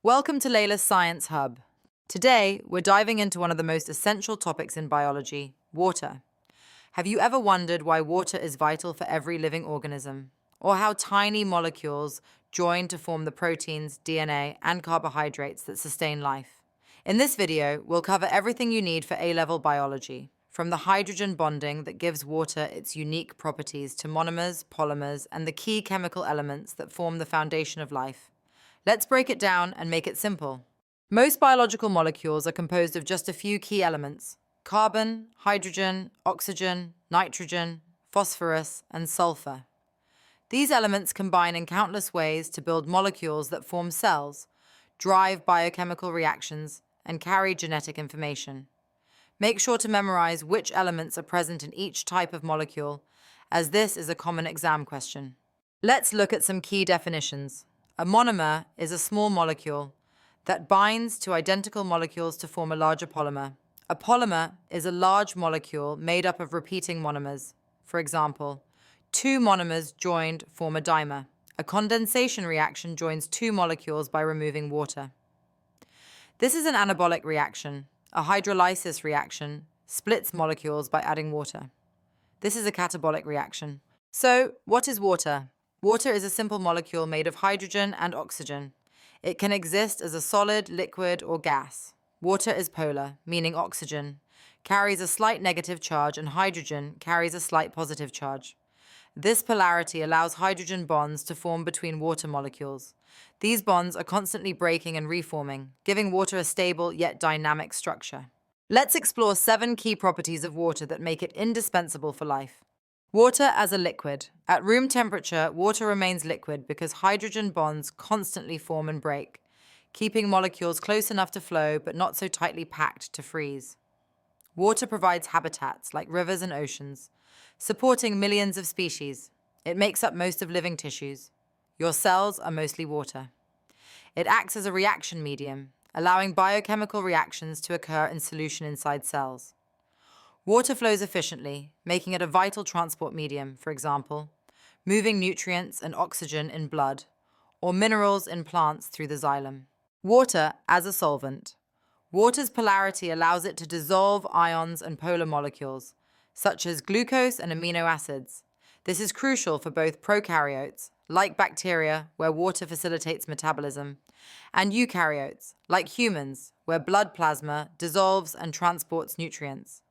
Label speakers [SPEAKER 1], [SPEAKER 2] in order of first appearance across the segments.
[SPEAKER 1] Welcome to Layla's Science Hub. Today, we're diving into one of the most essential topics in biology, water. Have you ever wondered why water is vital for every living organism? Or how tiny molecules join to form the proteins, DNA, and carbohydrates that sustain life? In this video, we'll cover everything you need for A-Level Biology, from the hydrogen bonding that gives water its unique properties to monomers, polymers, and the key chemical elements that form the foundation of life. Let's break it down and make it simple. Most biological molecules are composed of just a few key elements: carbon, hydrogen, oxygen, nitrogen, phosphorus, and sulfur. These elements combine in countless ways to build molecules that form cells, drive biochemical reactions, and carry genetic information. Make sure to memorize which elements are present in each type of molecule, as this is a common exam question. Let's look at some key definitions. A monomer is a small molecule that binds to identical molecules to form a larger polymer. A polymer is a large molecule made up of repeating monomers. For example, two monomers joined form a dimer. A condensation reaction joins two molecules by removing water. This is an anabolic reaction. A hydrolysis reaction splits molecules by adding water. This is a catabolic reaction. So, what is water? Water is a simple molecule made of hydrogen and oxygen. It can exist as a solid, liquid, or gas. Water is polar, meaning oxygen carries a slight negative charge and hydrogen carries a slight positive charge. This polarity allows hydrogen bonds to form between water molecules. These bonds are constantly breaking and reforming, giving water a stable yet dynamic structure. Let's explore 7 key properties of water that make it indispensable for life. Water as a liquid. At room temperature, water remains liquid because hydrogen bonds constantly form and break, keeping molecules close enough to flow but not so tightly packed to freeze. Water provides habitats like rivers and oceans, supporting millions of species. It makes up most of living tissues. Your cells are mostly water. It acts as a reaction medium, allowing biochemical reactions to occur in solution inside cells. Water flows efficiently, making it a vital transport medium, for example, moving nutrients and oxygen in blood, or minerals in plants through the xylem. Water as a solvent. Water's polarity allows it to dissolve ions and polar molecules, such as glucose and amino acids. This is crucial for both prokaryotes, like bacteria, where water facilitates metabolism, and eukaryotes, like humans, where blood plasma dissolves and transports nutrients.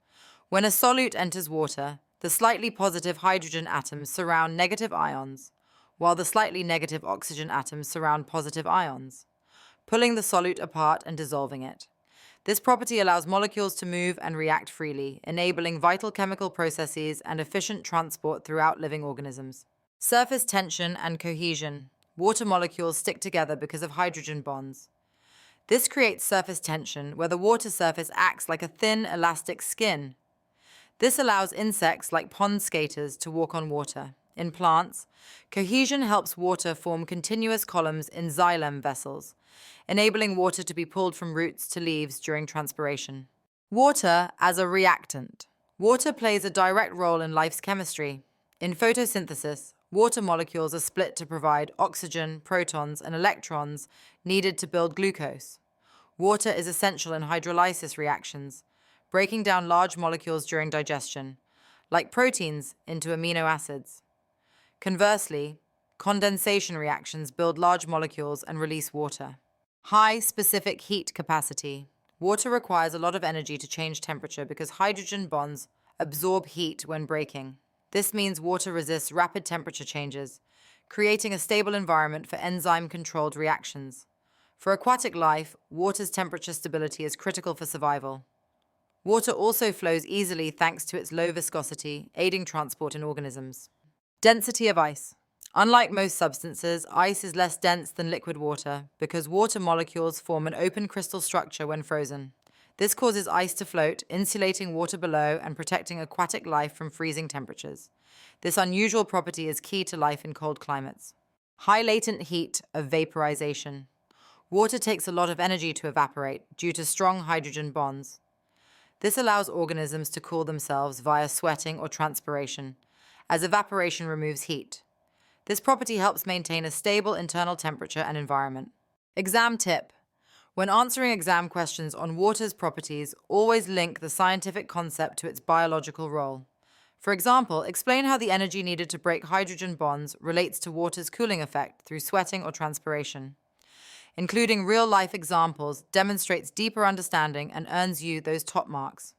[SPEAKER 1] When a solute enters water, the slightly positive hydrogen atoms surround negative ions, while the slightly negative oxygen atoms surround positive ions, pulling the solute apart and dissolving it. This property allows molecules to move and react freely, enabling vital chemical processes and efficient transport throughout living organisms. Surface tension and cohesion. Water molecules stick together because of hydrogen bonds. This creates surface tension, where the water surface acts like a thin, elastic skin. This allows insects like pond skaters to walk on water. In plants, cohesion helps water form continuous columns in xylem vessels, enabling water to be pulled from roots to leaves during transpiration. Water as a reactant. Water plays a direct role in life's chemistry. In photosynthesis, water molecules are split to provide oxygen, protons, and electrons needed to build glucose. Water is essential in hydrolysis reactions, breaking down large molecules during digestion, like proteins into amino acids. Conversely, condensation reactions build large molecules and release water. High specific heat capacity. Water requires a lot of energy to change temperature because hydrogen bonds absorb heat when breaking. This means water resists rapid temperature changes, creating a stable environment for enzyme-controlled reactions. For aquatic life, water's temperature stability is critical for survival. Water also flows easily thanks to its low viscosity, aiding transport in organisms. Density of ice. Unlike most substances, ice is less dense than liquid water because water molecules form an open crystal structure when frozen. This causes ice to float, insulating water below and protecting aquatic life from freezing temperatures. This unusual property is key to life in cold climates. High latent heat of vapourisation. Water takes a lot of energy to evaporate due to strong hydrogen bonds. This allows organisms to cool themselves via sweating or transpiration, as evaporation removes heat. This property helps maintain a stable internal temperature and environment. Exam tip: When answering exam questions on water's properties, always link the scientific concept to its biological role. For example, explain how the energy needed to break hydrogen bonds relates to water's cooling effect through sweating or transpiration. Including real-life examples demonstrates deeper understanding and earns you those top marks.